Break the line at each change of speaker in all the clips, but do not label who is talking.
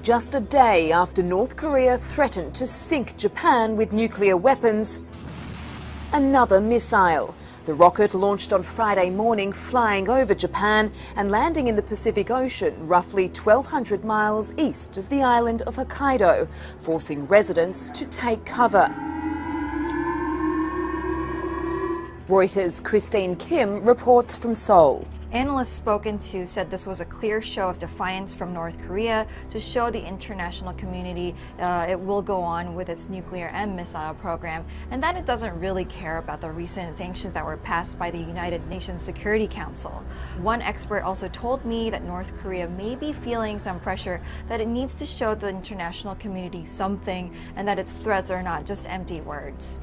Just a day after North Korea threatened to sink Japan with nuclear weapons, another missile. The rocket launched on Friday morning, flying over Japan and landing in the Pacific Ocean, roughly 1,200 miles east of the island of Hokkaido, forcing residents to take cover. Reuters' Christine Kim reports from Seoul.
Analysts spoken to said this was a clear show of defiance from North Korea to show the international community it will go on with its nuclear and missile program, and that it doesn't really care about the recent sanctions that were passed by the United Nations Security Council. One expert also told me that North Korea may be feeling some pressure, that it needs to show the international community something, and that its threats are not just empty words.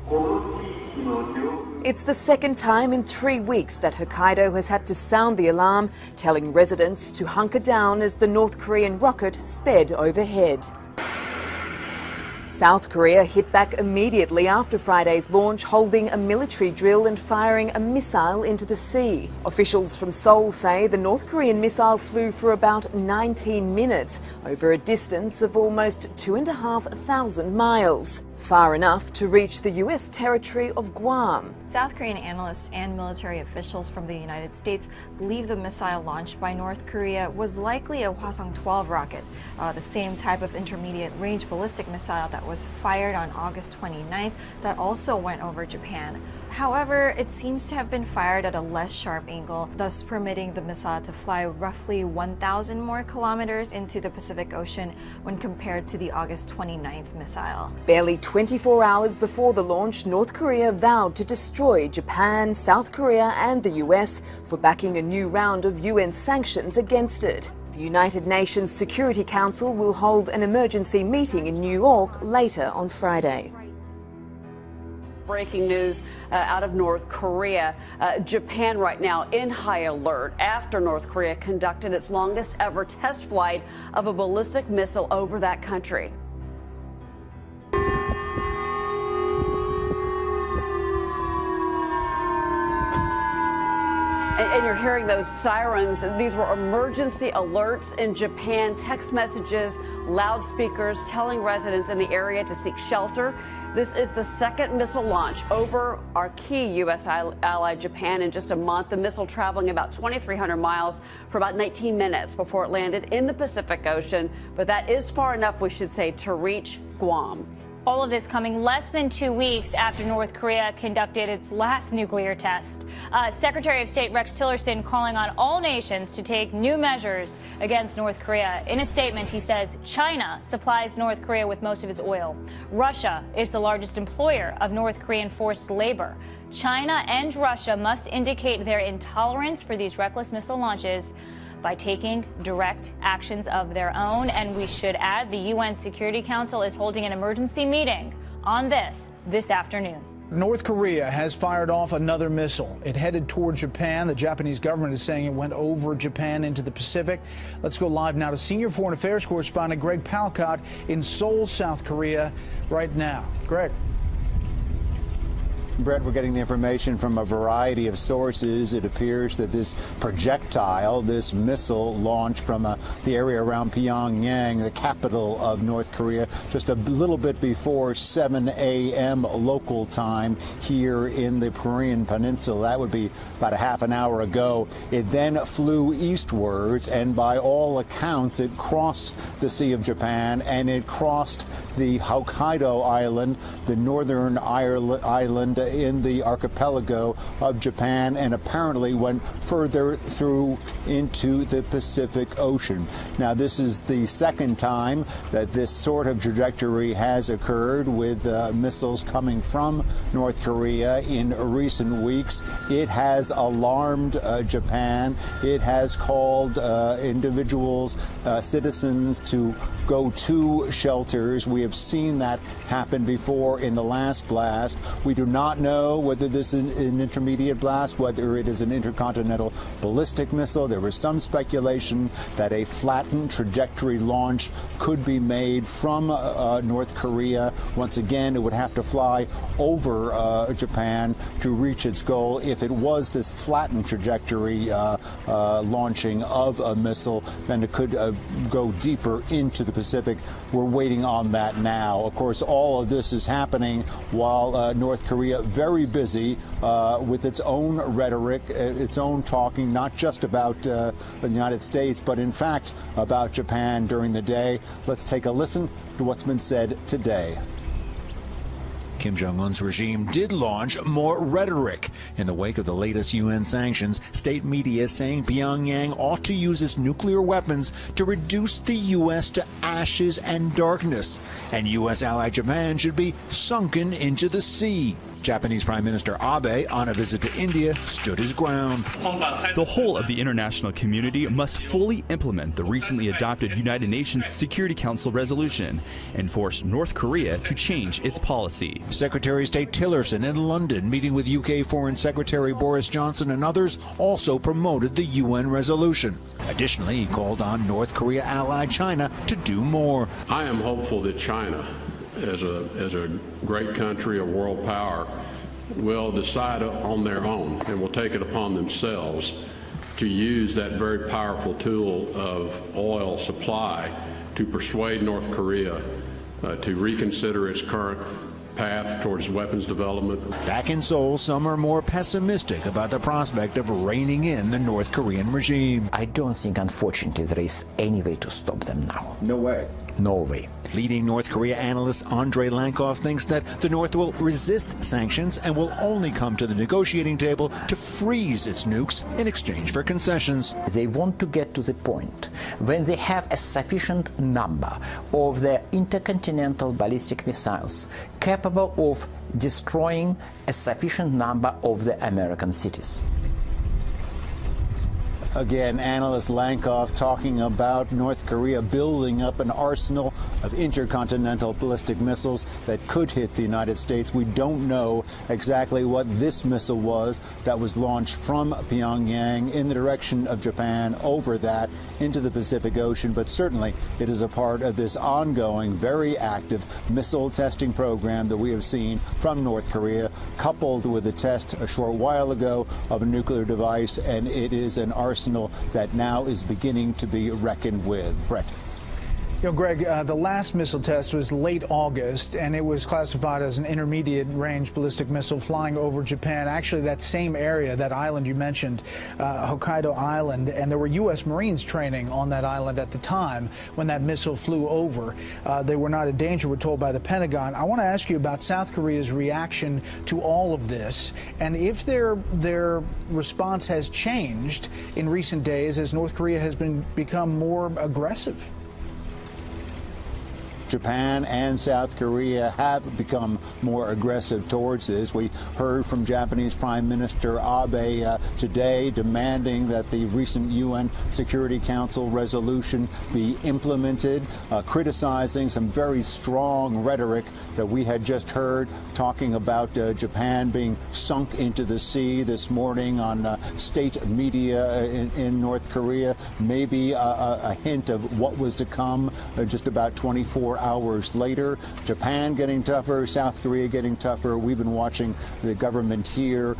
It's the second time in 3 weeks that Hokkaido has had to sound the alarm, telling residents to hunker down as the North Korean rocket sped overhead. South Korea hit back immediately after Friday's launch, holding a military drill and firing a missile into the sea. Officials from Seoul say the North Korean missile flew for about 19 minutes over a distance of almost 2,500 miles. Far enough to reach the U.S. territory of Guam.
South Korean analysts and military officials from the United States believe the missile launched by North Korea was likely a Hwasong-12 rocket, the same type of intermediate-range ballistic missile that was fired on August 29th that also went over Japan. However, it seems to have been fired at a less sharp angle, thus permitting the missile to fly roughly 1,000 more kilometers into the Pacific Ocean when compared to the August 29th missile.
Barely 24 hours before the launch, North Korea vowed to destroy Japan, South Korea and the US for backing a new round of UN sanctions against it. The United Nations Security Council will hold an emergency meeting in New York later on Friday.
Breaking news out of North Korea. Japan right now in high alert after North Korea conducted its longest ever test flight of a ballistic missile over that country. And you're hearing those sirens. These were emergency alerts in Japan, text messages, loudspeakers telling residents in the area to seek shelter. This is the second missile launch over our key U.S. ally, Japan, in just a month. The missile traveling about 2,300 miles for about 19 minutes before it landed in the Pacific Ocean. But that is far enough, we should say, to reach Guam.
All of this coming less than 2 weeks after North Korea conducted its last nuclear test. Secretary of State Rex Tillerson calling on all nations to take new measures against North Korea. In a statement, he says China supplies North Korea with most of its oil. Russia is the largest employer of North Korean forced labor. China and Russia must indicate their intolerance for these reckless missile launches by taking direct actions of their own. And we should add, the UN Security Council is holding an emergency meeting on this afternoon.
North Korea has fired off another missile. It headed toward Japan. The Japanese government is saying it went over Japan into the Pacific. Let's go live now to senior foreign affairs correspondent Greg Palcott in Seoul, South Korea right now. Greg.
Brett, we're getting the information from a variety of sources. It appears that this projectile, this missile launched from the area around Pyongyang, the capital of North Korea, just a little bit before 7 a.m. local time here in the Korean Peninsula. That would be about a half an hour ago. It then flew eastwards, and by all accounts, it crossed the Sea of Japan, and it crossed the Hokkaido Island, the northern island in the archipelago of Japan, and apparently went further through into the Pacific Ocean. Now, this is the second time that this sort of trajectory has occurred with missiles coming from North Korea in recent weeks. It has alarmed Japan. It has called individuals, citizens, to go to shelters. We have seen that happen before in the last blast. We do not know whether this is an intermediate blast, whether it is an intercontinental ballistic missile. There was some speculation that a flattened trajectory launch could be made from North Korea. Once again, it would have to fly over Japan to reach its goal. If it was this flattened trajectory launching of a missile, then it could go deeper into the Pacific. We're waiting on that now. Of course, all of this is happening while North Korea very busy with its own rhetoric, its own talking, not just about the United States, but in fact about Japan during the day. Let's take a listen to what's been said today. Kim Jong-un's regime did launch more rhetoric. In the wake of the latest UN sanctions, state media is saying Pyongyang ought to use its nuclear weapons to reduce the U.S. to ashes and darkness. And U.S. ally Japan should be sunken into the sea. Japanese Prime Minister Abe, on a visit to India, stood his ground.
The whole of the international community must fully implement the recently adopted United Nations Security Council resolution and force North Korea to change its policy.
Secretary of State Tillerson in London, meeting with UK Foreign Secretary Boris Johnson and others, also promoted the UN resolution. Additionally, he called on North Korea ally China to do more.
I am hopeful that China, as a great country, a world power, will decide on their own and will take it upon themselves to use that very powerful tool of oil supply to persuade North Korea to reconsider its current path towards weapons development.
Back in Seoul, some are more pessimistic about the prospect of reining in the North Korean regime.
I don't think, unfortunately, there is any way to stop them now.
No way.
No way.
Leading North Korea analyst Andrei Lankov thinks that the North will resist sanctions and will only come to the negotiating table to freeze its nukes in exchange for concessions.
They want to get to the point when they have a sufficient number of their intercontinental ballistic missiles capable of destroying a sufficient number of the American cities.
Again, analyst Lankov talking about North Korea building up an arsenal of intercontinental ballistic missiles that could hit the United States. We don't know exactly what this missile was that was launched from Pyongyang in the direction of Japan over that into the Pacific Ocean, but certainly it is a part of this ongoing, very active missile testing program that we have seen from North Korea, coupled with a test a short while ago of a nuclear device, and it is an arsenal that now is beginning to be reckoned with. Brett.
You know, Greg, the last missile test was late August, and it was classified as an intermediate-range ballistic missile flying over Japan, actually that same area, that island you mentioned, Hokkaido Island, and there were U.S. Marines training on that island at the time when that missile flew over. They were not in danger, we're told by the Pentagon. I want to ask you about South Korea's reaction to all of this, and if their response has changed in recent days as North Korea has become more aggressive.
Japan and South Korea have become more aggressive towards this. We heard from Japanese Prime Minister Abe today demanding that the recent UN Security Council resolution be implemented, criticizing some very strong rhetoric that we had just heard, talking about Japan being sunk into the sea this morning on state media in North Korea. Maybe a hint of what was to come just about 24 hours later. Japan getting tougher, South Korea getting tougher. We've been watching the government here,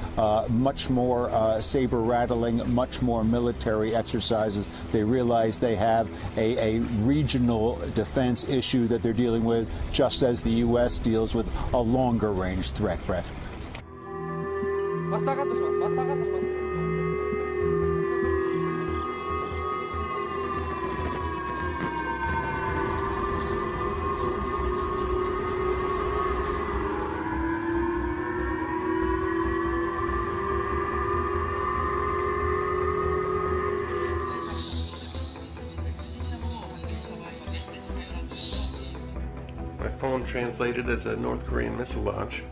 much more saber rattling, much more military exercises. They realize they have a regional defense issue that they're dealing with, just as the U.S. deals with a longer range threat, Brett.
My phone translated as a North Korean missile launch.